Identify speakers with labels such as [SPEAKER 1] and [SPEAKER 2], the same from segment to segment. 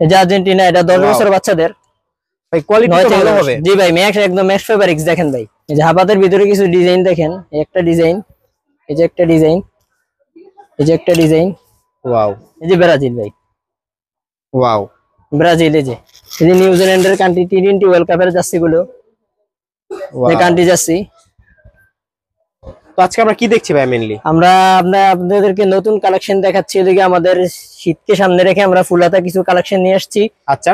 [SPEAKER 1] এই যে আর্জেন্টিনা, এটা 10 বছর বাচ্চাদের
[SPEAKER 2] ভাই কোয়ালিটি তো ভালো হবে।
[SPEAKER 1] জি ভাই, ম্যাক্স একদম ম্যাক্স ফেব্রিক্স দেখেন ভাই। এই যে হাফাতের ভিতরে কিছু ডিজাইন দেখেন, এই একটা ডিজাইন, এই যে একটা ডিজাইন, এই যে একটা ডিজাইন।
[SPEAKER 2] ওয়াও,
[SPEAKER 1] এই যে ব্রাজিল ভাই,
[SPEAKER 2] ওয়াও
[SPEAKER 1] ব্রাজিল। এই যে নিউজিল্যান্ডের কান্ট্রি টি20 ওয়ার্ল্ড কাপের জার্সি গুলো, এই কান্ট্রি জার্সি।
[SPEAKER 2] তো আজকে আমরা কি দেখছি ভাই? মেইনলি
[SPEAKER 1] আমরা আপনাদেরকে নতুন কালেকশন দেখাচ্ছি। এদিকে আমাদের শীতকে সামনে রেখে আমরা ফুলাতা কিছু কালেকশন নিয়ে আসছি।
[SPEAKER 2] আচ্ছা,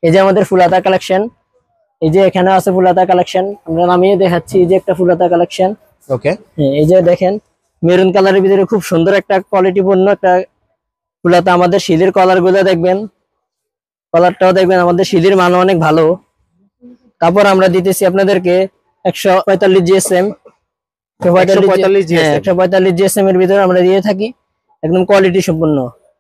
[SPEAKER 1] এই যে আমাদের ফুলাতা কালেকশন, এই যে এখানে আছে ফুলাতা কালেকশন, আমরা নামিয়ে দেখাচ্ছি। এই যে একটা ফুলাতা কালেকশন।
[SPEAKER 2] ওকে,
[SPEAKER 1] এই যে দেখেন মেরুন কালারের ভিতরে খুব সুন্দর একটা কোয়ালিটি পূর্ণ একটা ফুলাতা। আমাদের শিলের কলার গুলো দেখবেন, কলারটাও দেখবেন, আমাদের শিলের মান অনেক ভালো। তারপর আমরা দিতেছি আপনাদেরকে 145 জিএসএম, 145 জিএসএম এর ভিতরে আমরা দিয়ে থাকি, একদম কোয়ালিটি সম্পূর্ণ।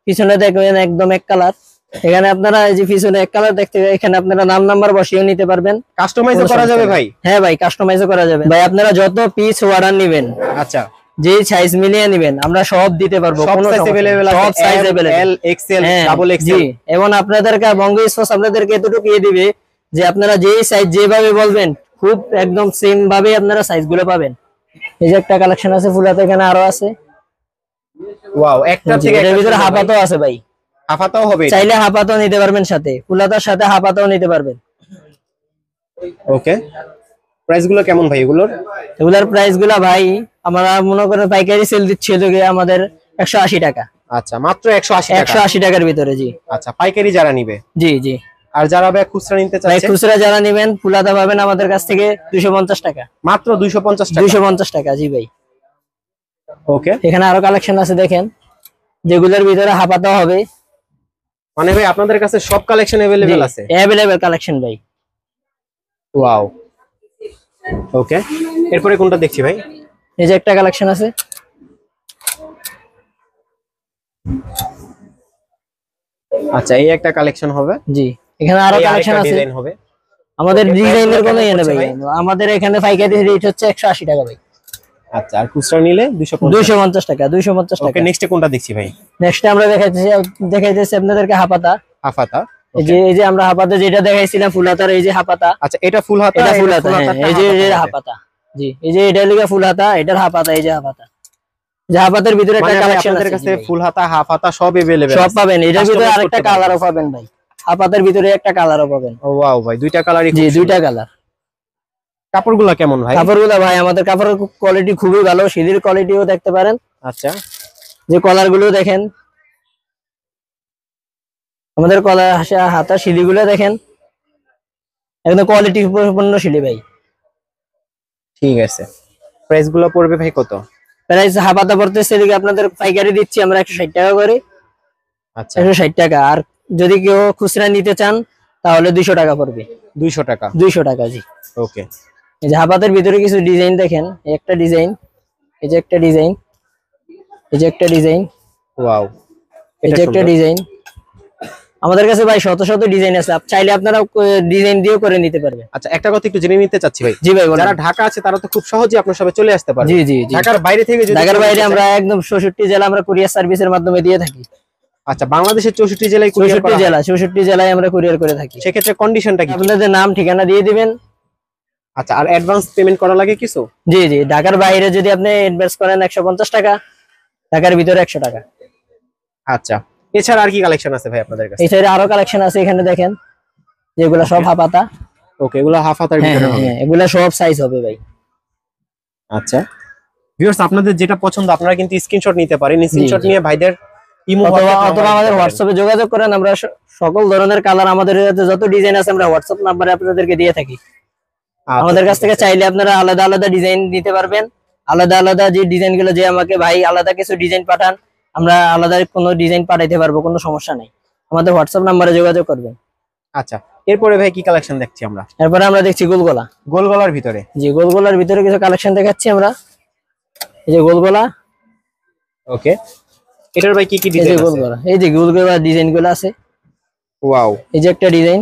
[SPEAKER 1] পিছনে দেখবেন একদম এক কালার। এখানে আপনারা এই যে পিছনে এক কালার দেখতে, এখানে আপনারা নাম নাম্বার বসিয়ে নিতে পারবেন।
[SPEAKER 2] কাস্টমাইজও করা যাবে ভাই?
[SPEAKER 1] হ্যাঁ ভাই, কাস্টমাইজও করা যাবে ভাই। আপনারা যত পিস অর্ডার নেবেন,
[SPEAKER 2] আচ্ছা,
[SPEAKER 1] যে সাইজ মিলিয়ে নেবেন, আমরা সব দিতে পারবো।
[SPEAKER 2] সব সাইজ अवेलेबल আছে,
[SPEAKER 1] সব size
[SPEAKER 2] L, XL, double XL.
[SPEAKER 1] জি, এবং আপনাদেরকে বঙ্গ স্পোর্টস আপনাদেরকে এতটুকু দিয়ে দিবে যে আপনারা যেই সাইজ যেভাবে বলবেন, খুব একদম সেম ভাবে আপনারা সাইজগুলো পাবেন। এই যে একটা কালেকশন আছে ফুলাতে, এখানে আরো আছে।
[SPEAKER 2] ওয়াও, একটা থেকে
[SPEAKER 1] এর ভিতরে হাফাতাও আছে ভাই,
[SPEAKER 2] হাফাতাও হবে,
[SPEAKER 1] চাইলে হাফাতাও নিতে পারবেন, সাথে ফুলাতার সাথে হাফাতাও নিতে পারবেন।
[SPEAKER 2] ওকে, প্রাইস গুলো কেমন ভাই এগুলোর?
[SPEAKER 1] এগুলার প্রাইস গুলা ভাই আমরা মনে করেন পাইকারি সেল দিচ্ছি এদিকে আমাদের 180 টাকা।
[SPEAKER 2] আচ্ছা, মাত্র 180 টাকা?
[SPEAKER 1] 180 টাকার ভিতরে, জি।
[SPEAKER 2] আচ্ছা, পাইকারি যারা নিবে?
[SPEAKER 1] জি জি।
[SPEAKER 2] আর যারা ভাই খুচরা নিতে
[SPEAKER 1] ভাই
[SPEAKER 2] চাচ্ছে?
[SPEAKER 1] খুচরা যারা নেবেন ফুলাতা পাবেন আমাদের কাছ থেকে 250 টাকা।
[SPEAKER 2] মাত্র 250 টাকা?
[SPEAKER 1] 250 টাকা, জি ভাই।
[SPEAKER 2] ওকে,
[SPEAKER 1] এখানে আরো কালেকশন আছে দেখেন, যেগুলোর ভিতরে হাফাতাও হবে।
[SPEAKER 2] মানে ভাই আপনাদের কাছে সব কালেকশন अवेलेबल আছে?
[SPEAKER 1] अवेलेबल কালেকশন ভাই।
[SPEAKER 2] ওয়াও, ওকে, এরপরে কোনটা দেখছি ভাই?
[SPEAKER 1] এই যে একটা কালেকশন আছে।
[SPEAKER 2] আচ্ছা, এই একটা কালেকশন হবে।
[SPEAKER 1] জি, এখানে আরো কালেকশন আছে।
[SPEAKER 2] ডিজাইন হবে।
[SPEAKER 1] আমাদের ডিজাইনের কোনো ইয়ে নেই ভাই, আমাদের এখানে পাইকারি রেট হচ্ছে 180 টাকা ভাই।
[SPEAKER 2] আচ্ছা, আর খুচরা নিলে
[SPEAKER 1] 250 টাকা। 250 টাকা।
[SPEAKER 2] ওকে, নেক্সট কোনটা দেখছি ভাই?
[SPEAKER 1] নেক্সট আমরা দেখাইতেছি আপনাদেরকে হাফাতা।
[SPEAKER 2] হাফাতা,
[SPEAKER 1] এই যে আমরা হাফাতা যেটা দেখাইছিলাম ফুলাতার, এই যে হাফাতা।
[SPEAKER 2] আচ্ছা, এটা ফুল হাতা?
[SPEAKER 1] এটা ফুল হাতা, এই যে হাফাতা। জি, এই যে এটা লিগা ফুল হাতা, এটার হাফাতা। এই যে হাফাতা, যে হাফাতের ভিতরে একটা কালেকশন আছে।
[SPEAKER 2] আপনাদের কাছে ফুল হাতা, হাফ হাতা সব अवेलेबल
[SPEAKER 1] সব পাবেন। এটার ভিতরে আরেকটা কালারও পাবেন ভাই, হাফাতের ভিতরে একটা কালারও পাবেন।
[SPEAKER 2] ওয়াও ভাই, দুইটা কালারই?
[SPEAKER 1] জি, দুইটা কালার।
[SPEAKER 2] কাপড়গুলো কেমন ভাই?
[SPEAKER 1] কাপড়গুলো ভাই আমাদের কাপড়ের কোয়ালিটি খুবই ভালো, শিলির কোয়ালিটিও দেখতে পারেন।
[SPEAKER 2] আচ্ছা,
[SPEAKER 1] যে কলার গুলো দেখেন, আমাদের কলার হাতা শিলিগুলো দেখেন, একদম কোয়ালিটি সম্পন্ন শিলি ভাই।
[SPEAKER 2] ঠিক আছে, প্রাইস গুলো পড়বে ভাই কত?
[SPEAKER 1] প্রাইস হাফাতা পড়তেছে এদিকে আপনাদের পাইকারি দিচ্ছি আমরা 160 টাকা করে।
[SPEAKER 2] আচ্ছা,
[SPEAKER 1] 160 টাকা। আর যদি কেউ খুচরা নিতে চান তাহলে 200 টাকা পড়বে।
[SPEAKER 2] 200 টাকা?
[SPEAKER 1] 200 টাকা, জি।
[SPEAKER 2] ওকে,
[SPEAKER 1] এই যে হাফাতের ভিতরে কিছু ডিজাইন দেখেন, এই একটা ডিজাইন, এই যে একটা ডিজাইন, এই যে একটা ডিজাইন।
[SPEAKER 2] ওয়াও,
[SPEAKER 1] এই যে একটা ডিজাইন। আমাদের কাছে ভাই শত শত ডিজাইন আছে, চাইলে আপনারা ডিজাইন দিয়েও করে নিতে পারবেন।
[SPEAKER 2] আচ্ছা, একটা কথা একটু জেনে নিতে চাচ্ছি ভাই।
[SPEAKER 1] জি ভাই,
[SPEAKER 2] যারা ঢাকা আছে তারা তো খুব সহজেই আপনার সবে চলে আসতে পারবে।
[SPEAKER 1] জি জি।
[SPEAKER 2] ঢাকার বাইরে থেকে যদি?
[SPEAKER 1] ঢাকার বাইরে আমরা একদম 64 জেলা আমরা কুরিয়ার সার্ভিসের মাধ্যমে দিয়ে থাকি।
[SPEAKER 2] আচ্ছা, বাংলাদেশের 64 জেলায় কুরিয়ার করা হয়?
[SPEAKER 1] 64 জেলায় আমরা কুরিয়ার করে থাকি।
[SPEAKER 2] সেক্ষেত্রে কন্ডিশনটা কি?
[SPEAKER 1] আপনাদের নাম ঠিকানা দিয়ে দিবেন।
[SPEAKER 2] আচ্ছা, আর অ্যাডভান্স পেমেন্ট করা লাগে কিছু?
[SPEAKER 1] জি জি, ঢাকার বাইরে যদি আপনি ইনভেস্ট করেন 150 টাকা, ঢাকার ভিতরে 100 টাকা।
[SPEAKER 2] আচ্ছা, এছাড়া আর কি কালেকশন আছে ভাই আপনাদের কাছে?
[SPEAKER 1] এই সাইডে আরো কালেকশন আছে, এখানে দেখেন, যেগুলো সব হাফাতা।
[SPEAKER 2] ওকে, এগুলো হাফ হাতার ভিতরে হবে?
[SPEAKER 1] এগুলো সব সাইজ হবে ভাই।
[SPEAKER 2] আচ্ছা ভিউয়ার্স, আপনাদের যেটা পছন্দ আপনারা কিন্তু স্ক্রিনশট নিতে পারেন। স্ক্রিনশট নিয়ে ভাইদের ইমো
[SPEAKER 1] অথবা আমাদের হোয়াটসঅ্যাপে যোগাযোগ করেন। আমরা সকল ধরনের কালার, আমাদের যত ডিজাইন আছে আমরা হোয়াটসঅ্যাপ নাম্বারে আপনাদেরকে দিয়ে থাকি। আমাদের কাছ থেকে চাইলে আপনারা আলাদা আলাদা ডিজাইন দিতে পারবেন। আলাদা আলাদা যে ডিজাইন গুলো, যে আমাকে ভাই আলাদা কিছু ডিজাইন পাঠান, আমরা আলাদা কোনো ডিজাইন পাঠাইতে পারবো, কোনো সমস্যা নেই। আমাদের হোয়াটসঅ্যাপ নাম্বারে যোগাযোগ করবেন।
[SPEAKER 2] আচ্ছা, এরপরে ভাই কি কালেকশন দেখছি আমরা?
[SPEAKER 1] এরপরে আমরা দেখছি গোলগলা।
[SPEAKER 2] গোলগলার ভিতরে?
[SPEAKER 1] জি, গোলগলার ভিতরে কিছু কালেকশন দেখাচ্ছি আমরা। এই যে গোলগলা।
[SPEAKER 2] ওকে, এটার ভাই কি কি ডিজাইন আছে?
[SPEAKER 1] গোলগলা, এই যে গোলগলা ডিজাইন গুলো আছে।
[SPEAKER 2] ওয়াও,
[SPEAKER 1] এই যে একটা ডিজাইন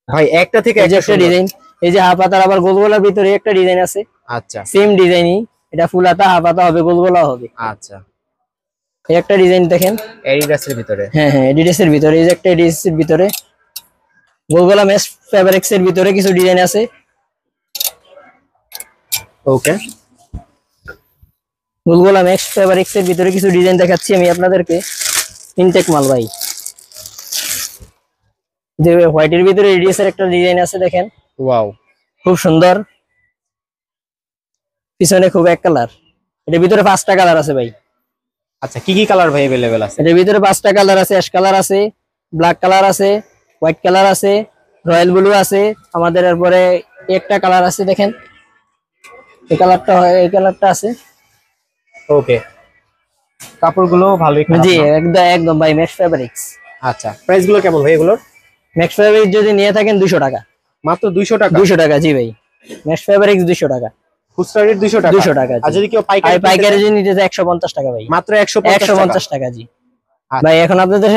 [SPEAKER 2] ভাই, একটা থেকে
[SPEAKER 1] একটা ডিজাইন। এই যে হাফ হাতার আবার গোলগলার ভিতরে একটা ডিজাইন আছে।
[SPEAKER 2] আচ্ছা,
[SPEAKER 1] সেম ডিজাইনই, এটা ফুল হাতা হাফ হাতা হবে, গোলগলা হবে।
[SPEAKER 2] আচ্ছা,
[SPEAKER 1] এই একটা ডিজাইন দেখেন,
[SPEAKER 2] অ্যাডিডাসের ভিতরে।
[SPEAKER 1] হ্যাঁ হ্যাঁ এডিডাস এর ভিতরে, এই যে একটা এডিডাস এর ভিতরে গোলগোলা মেশ ফেব্রিক্স এর ভিতরে কিছু ডিজাইন আছে।
[SPEAKER 2] ওকে,
[SPEAKER 1] গোলগোলা মেশ ফেব্রিক্স এর ভিতরে কিছু ডিজাইন দেখাচ্ছি আমি আপনাদেরকে। ইনটেক মাল ভাই, যে হোয়াইটের ভিতরে এডিডাস এর একটা ডিজাইন আছে দেখেন,
[SPEAKER 2] ওয়াও,
[SPEAKER 1] খুব সুন্দর, পিছনে খুব এক কালার। এটার ভিতরে 5টা কালার আছে ভাই।
[SPEAKER 2] আচ্ছা, কি কি কালার ভাই अवेलेबल আছে?
[SPEAKER 1] এটার ভিতরে 5টা কালার আছে, অ্যাশ কালার আছে, ব্ল্যাক কালার আছে, হোয়াইট কালার আছে, রয়্যাল ব্লু আছে আমাদের। এরপরে একটা কালার আছে দেখেন, এই কালারটা আছে।
[SPEAKER 2] ওকে, কাপড়গুলো ভালোই খারাপ
[SPEAKER 1] জি
[SPEAKER 2] না।
[SPEAKER 1] একদম একদম ভাই ম্যাক্স ফেব্রিক্স।
[SPEAKER 2] আচ্ছা, প্রাইস গুলো কেমন ভাই এগুলোর?
[SPEAKER 1] ম্যাক্স ফেব্রিক্স যদি নিয়ে থাকেন 200 টাকা।
[SPEAKER 2] মাত্র 200 টাকা?
[SPEAKER 1] 200 টাকা জি ভাই, ম্যাক্স ফেব্রিক্স 200 টাকা।
[SPEAKER 2] খুচরা রেট 200 টাকা?
[SPEAKER 1] 200 টাকা
[SPEAKER 2] আর
[SPEAKER 1] জি।
[SPEAKER 2] যদি কেউ
[SPEAKER 1] আর
[SPEAKER 2] পাইকারি
[SPEAKER 1] পাইকারি যদি নিতে চায় 150 টাকা ভাই।
[SPEAKER 2] মাত্র 150
[SPEAKER 1] টাকা জি।
[SPEAKER 2] আচ্ছা।
[SPEAKER 1] ভাই এখন আপনাদের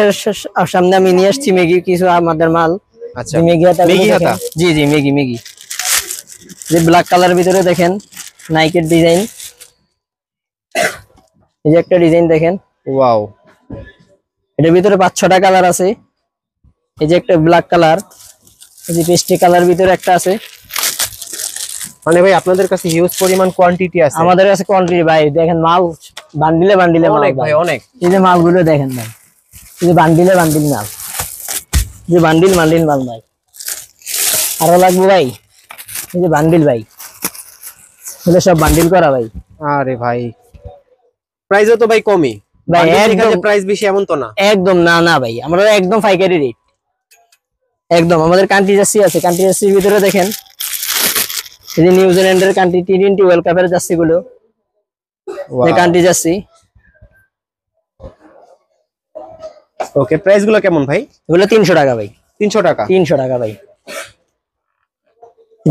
[SPEAKER 1] সামনে আমি নিয়ে আসছি মেগি কিছু আমাদের মাল।
[SPEAKER 2] আচ্ছা,
[SPEAKER 1] মেগি হাতা,
[SPEAKER 2] মেগি হাতা?
[SPEAKER 1] জি জি মেগি যে ব্ল্যাক কালার ভিতরে দেখেন নাইকের ডিজাইন, এই যে একটা ডিজাইন দেখেন,
[SPEAKER 2] ওয়াও,
[SPEAKER 1] এটার ভিতরে 5-6টা কালার আছে। এই যে একটা ব্ল্যাক কালার, এই যে পেস্টি কালার ভিতরে একটা আছে।
[SPEAKER 2] মানে ভাই আপনাদের কাছে হিউজ পরিমাণ কোয়ান্টিটি আছে?
[SPEAKER 1] আমাদের কাছে কোয়ান্টিটি ভাই দেখেন, মাল বান্ডিলে বান্ডিলে মাল
[SPEAKER 2] অনেক ভাই, অনেক।
[SPEAKER 1] এই যে মালগুলো দেখেন ভাই, এই যে বান্ডিলে বান্ডিল মাল, যে বান্ডিল মাল ভাই। আরো লাগবে ভাই, এই যে বান্ডিল ভাই, এগুলো সব বান্ডিল করা ভাই।
[SPEAKER 2] আরে ভাই, প্রাইসও তো ভাই কমই
[SPEAKER 1] ভাই
[SPEAKER 2] ভাই,
[SPEAKER 1] একদম
[SPEAKER 2] প্রাইস বেশি এমন তো না?
[SPEAKER 1] একদম না না ভাই, আমরা একদম পাইকারি রেট একদম। আমাদের কান্ট্রি জার্সি আছে, কান্ট্রি জার্সির ভিতরে দেখেন এই যে নিউজিল্যান্ডের কান্ট্রি টি20 ওয়ার্ল্ড কাপের জার্সি গুলো, এই কান্ট্রি জার্সি।
[SPEAKER 2] ওকে, প্রাইস গুলো কেমন ভাই?
[SPEAKER 1] এগুলো 300 টাকা ভাই।
[SPEAKER 2] 300 টাকা?
[SPEAKER 1] 300 টাকা ভাই।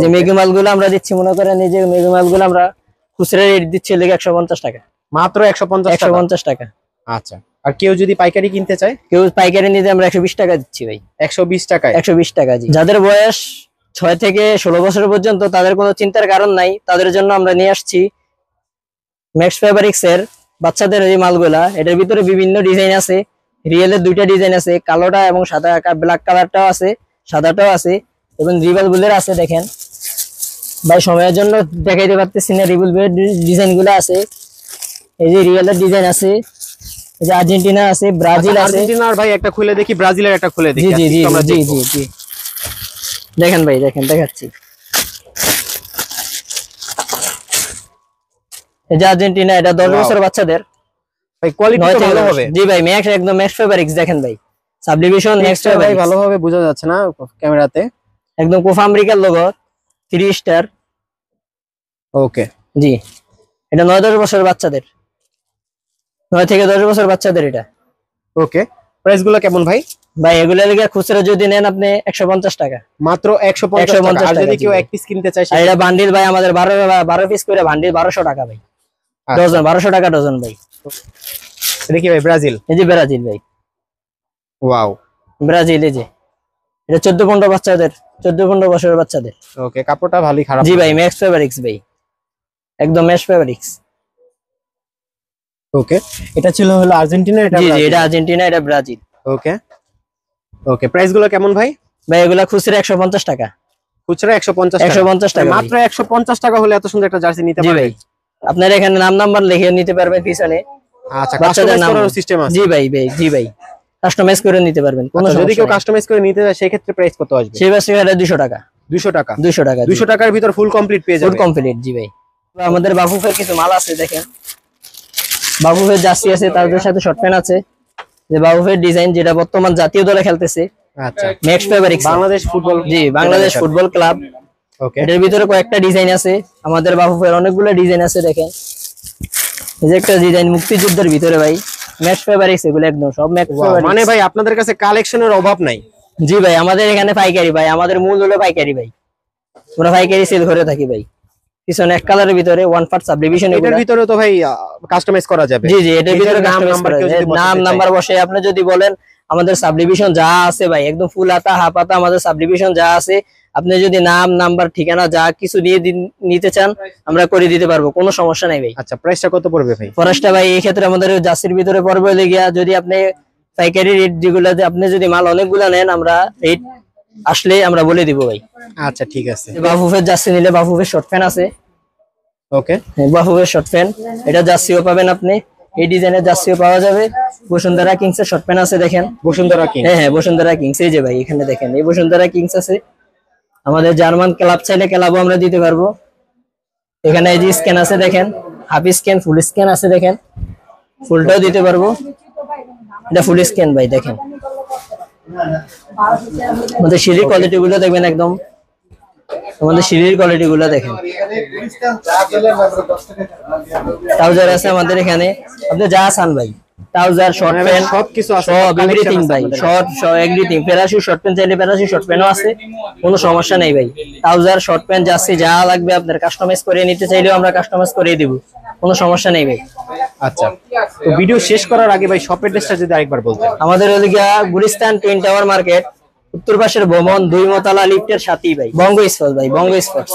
[SPEAKER 1] যে মেগি মালগুলো আমরা দিচ্ছি, মনে করেন এই যে মেগি মালগুলো আমরা খুচরা রেট দিচ্ছি লেগে 150 টাকা।
[SPEAKER 2] মাত্র 150 টাকা?
[SPEAKER 1] 150 টাকা।
[SPEAKER 2] আচ্ছা, আর কেউ যদি পাইকারি কিনতে চায়?
[SPEAKER 1] কেউ পাইকারি নিতে আমরা 120 টাকা দিচ্ছি ভাই।
[SPEAKER 2] 120 টাকায়?
[SPEAKER 1] 120 টাকা জি। যাদের বয়স 6 থেকে 16 বছর পর্যন্ত, তাদের কোনো চিন্তার কারণ নাই, তাদের জন্য আমরা নিয়ে আসছি ম্যাক্স ফেব্রিক্স এর বাচ্চাদের এই মালগুলা। এটার ভিতরে বিভিন্ন ডিজাইন আছে, রিয়েলের 2টা ডিজাইন আছে, কালোটা এবং সাদা, ব্ল্যাক কালারটাও আছে, সাদাটাও আছে এবং রিবল বুলের আছে। দেখেন ভাই সময়ের জন্য দেখাইতে পারতেছি না, রিবল বুলের ডিজাইন গুলো আছে। এই যে রিয়েলের ডিজাইন আছে, এই যে আর্জেন্টিনা আছে, ব্রাজিল আছে।
[SPEAKER 2] আর্জেন্টিনার ভাই একটা খুলে দেখি, ব্রাজিলের একটা খুলে দেখি।
[SPEAKER 1] জি জি জি
[SPEAKER 2] আমরা
[SPEAKER 1] জি
[SPEAKER 2] দেখবো।
[SPEAKER 1] জি জি দেখেন ভাই, দেখেন দেখাচ্ছি। এই যে আর্জেন্টিনা, এটা 10 বছর বাচ্চাদের
[SPEAKER 2] ভাই কোয়ালিটি তো ভালো হবে?
[SPEAKER 1] জি ভাই ম্যাক্স, একদম ম্যাক্স ফেব্রিক্স। দেখেন ভাই সাবডিভিশন নেক্সট
[SPEAKER 2] ভাই
[SPEAKER 1] ফেব্রিক্স,
[SPEAKER 2] ভালোভাবে বোঝা যাচ্ছে না ক্যামেরাতে।
[SPEAKER 1] একদম কোফা আমেরিকার লোগো 3 স্টার।
[SPEAKER 2] ওকে,
[SPEAKER 1] জি এটা 9-10 বছর বাচ্চাদের, 9 থেকে 10 বছর বাচ্চাদের এটা।
[SPEAKER 2] ওকে, প্রাইস গুলো কেমন ভাই?
[SPEAKER 1] ভাই এগুলা লিগে খুচরা যদি নেন আপনি 150 টাকা।
[SPEAKER 2] মাত্র 150 টাকা? আর যদি কেউ এক পিস কিনতে চায়?
[SPEAKER 1] আর এটা বান্ডিল ভাই আমাদের 12 পিস করে বান্ডিল 1200 টাকা ভাই। ডজন 1200 টাকা ডজন ভাই।
[SPEAKER 2] দেখি ভাই, ব্রাজিল?
[SPEAKER 1] এই যে ব্রাজিল ভাই,
[SPEAKER 2] ওয়াও,
[SPEAKER 1] ব্রাজিল। এই যে এটা 14-15 বাচ্চাদের, 14-15 বছরের বাচ্চাদের।
[SPEAKER 2] ওকে, কাপড়টা ভালোই খারাপ?
[SPEAKER 1] জি ভাই ম্যাক্স ফেব্রিক্স ভাই, একদম ম্যাক্স ফেব্রিক্স।
[SPEAKER 2] ওকে, এটা ছিল হলো আর্জেন্টিনা, এটা
[SPEAKER 1] জি জি
[SPEAKER 2] ব্রাজিল?
[SPEAKER 1] এটা আর্জেন্টিনা, এটা ব্রাজিল।
[SPEAKER 2] ওকে ওকে, প্রাইস গুলো কেমন ভাই?
[SPEAKER 1] ভাই এগুলা খুচরা 150 টাকা।
[SPEAKER 2] খুচরা 150 টাকা?
[SPEAKER 1] 150 টাকা ভাই।
[SPEAKER 2] মাত্র 150 টাকা হলে এত সুন্দর একটা জার্সি নিতে
[SPEAKER 1] জি
[SPEAKER 2] পারবে?
[SPEAKER 1] ভাই আপনার এখানে নাম নাম্বার লিখে নিতে পারবেন পিছনে।
[SPEAKER 2] আচ্ছা,
[SPEAKER 1] বাচ্চাদের
[SPEAKER 2] কাস্টমাইজ
[SPEAKER 1] নাম
[SPEAKER 2] করার সিস্টেম আছে?
[SPEAKER 1] জি ভাই ভাই জি ভাই কাস্টমাইজ করে নিতে পারবেন, কোনো
[SPEAKER 2] আচ্ছা, যদি
[SPEAKER 1] সমস্যা
[SPEAKER 2] কেউ
[SPEAKER 1] নেই।
[SPEAKER 2] কাস্টমাইজ করে নিতে চায় সেক্ষেত্রে প্রাইস কত আসবে?
[SPEAKER 1] সেই বাসে এটা 200 টাকা।
[SPEAKER 2] 200 টাকা?
[SPEAKER 1] 200 টাকা
[SPEAKER 2] 200 টাকার ভিতর ফুল কমপ্লিট পেয়ে
[SPEAKER 1] ফুল
[SPEAKER 2] যাবে?
[SPEAKER 1] কমপ্লিট জি ভাই। আমাদের বাফুফের কিছু মাল আছে দেখেন, বাফুফের জার্সি আছে, তাদের সাথে শর্ট প্যান্ট আছে। যে বাফুফের ডিজাইন যেটা বর্তমান জাতীয় দলে খেলতেছে,
[SPEAKER 2] আচ্ছা,
[SPEAKER 1] ম্যাক্স ফেব্রিক্স।
[SPEAKER 2] বাংলাদেশ ফুটবল?
[SPEAKER 1] জি বাংলাদেশ ফুটবল ক্লাব।
[SPEAKER 2] ওকে,
[SPEAKER 1] এটার ভিতরে কয়েকটা ডিজাইন আছে, আমাদের বাফুফের অনেকগুলো ডিজাইন আছে। দেখেন এই যে একটা ডিজাইন মুক্তিযুদ্ধের ভিতরে ভাই, ম্যাক্স ফেব্রিক্স, এগুলো একদম সব ম্যাক্স ফেব্রিক্স।
[SPEAKER 2] মানে ভাই আপনাদের কাছে কালেকশনের অভাব নাই?
[SPEAKER 1] জি ভাই আমাদের এখানে পাইকারি ভাই, আমাদের মূল হলো পাইকারি ভাই, আমরা পাইকারি সেল করে থাকি ভাই। পিছনে এক কালারের ভিতরে 1 পার্ট সাবডিভিশন,
[SPEAKER 2] এটার ভিতরে তো ভাই কাস্টমাইজ করা যাবে?
[SPEAKER 1] জি জি এটার ভিতরে
[SPEAKER 2] নাম নাম্বার কেউ যদি বসাতে
[SPEAKER 1] নাম
[SPEAKER 2] চায়?
[SPEAKER 1] নাম্বার বসে আপনি যদি বলেন, আমাদের সাবডিভিশন যা আছে ভাই একদম ফুল হাতা হাফ হাতা, আমাদের সাবডিভিশন যা আছে আপনি যদি নাম নাম্বার ঠিকানা যা কিছু দিয়ে নিতে চান আমরা করে দিতে পারবো, কোনো সমস্যা নাই ভাই।
[SPEAKER 2] আচ্ছা, প্রাইসটা কত পড়বে ভাই?
[SPEAKER 1] ফরেস্টটা ভাই এই ক্ষেত্রে আমাদের জার্সির ভিতরে পড়বে লেগিয়া, যদি আপনি পাইকারি রেট যেগুলো, আপনি যদি মাল অনেকগুলা নেন আমরা রেট আসলে আমরা বলে দিব ভাই।
[SPEAKER 2] আচ্ছা ঠিক আছে।
[SPEAKER 1] বাফুফের জার্সি নিলে বাফুফের শর্ট প্যান্ট আছে,
[SPEAKER 2] ওকে,
[SPEAKER 1] বাফুফের শর্ট প্যান্ট, এটা জার্সিও পাবেন আপনি, এই ডিজাইনের জার্সিও পাওয়া যাবে। বসুন্ধরা কিংস এর শর্ট প্যান্ট আছে দেখেন,
[SPEAKER 2] বসুন্ধরা কিং।
[SPEAKER 1] হ্যাঁ বসুন্ধরা কিংস, এই যে ভাই এখানে দেখেন এই বসুন্ধরা কিংস আছে। আমাদের জার্মান ক্লাব চাইলে ক্লাবও আমরা দিতে পারবো। এখানে এই যে স্ক্যান আছে দেখেন, হাফ স্ক্যান, ফুল স্ক্যান আছে দেখেন, ফুলটাও দিতে পারবো। এটা ফুল স্ক্যান ভাই দেখেন। আমাদের সিঁড়ির কোয়ালিটি গুলো দেখবেন একদম, আমাদের সিঁড়ির কোয়ালিটি গুলো দেখেন। ট্রাউজার আছে আমাদের এখানে, আপনি যা চান ভাই, ট্রাউজার শর্ট প্যান্ট
[SPEAKER 2] সবকিছু আছে,
[SPEAKER 1] সব এভরিথিং ভাই, শর্ট এভরিথিং। প্যারাশু শর্ট প্যান্ট চাইলে প্যারাশু শর্ট প্যান্টও আছে, কোনো সমস্যা নেই ভাই। ট্রাউজার শর্ট প্যান্ট জার্সি যা লাগবে আপনার কাস্টমাইজ করে নিতে চাইলেও আমরা কাস্টমাইজ করে দিব, কোনো সমস্যা নেই ভাই।
[SPEAKER 2] আচ্ছা, তো ভিডিও শেষ করার আগে ভাই শপ অ্যাড্রেসটা যদি আরেকবার বলতেন।
[SPEAKER 1] আমাদের ওদিকে গুলিস্তান টুইন টাওয়ার মার্কেট, উত্তর পাশের ভবন 2 তলা লিফটের সাথেই ভাই, বঙ্গ স্পোর্টস ভাই, বঙ্গ স্পোর্টস।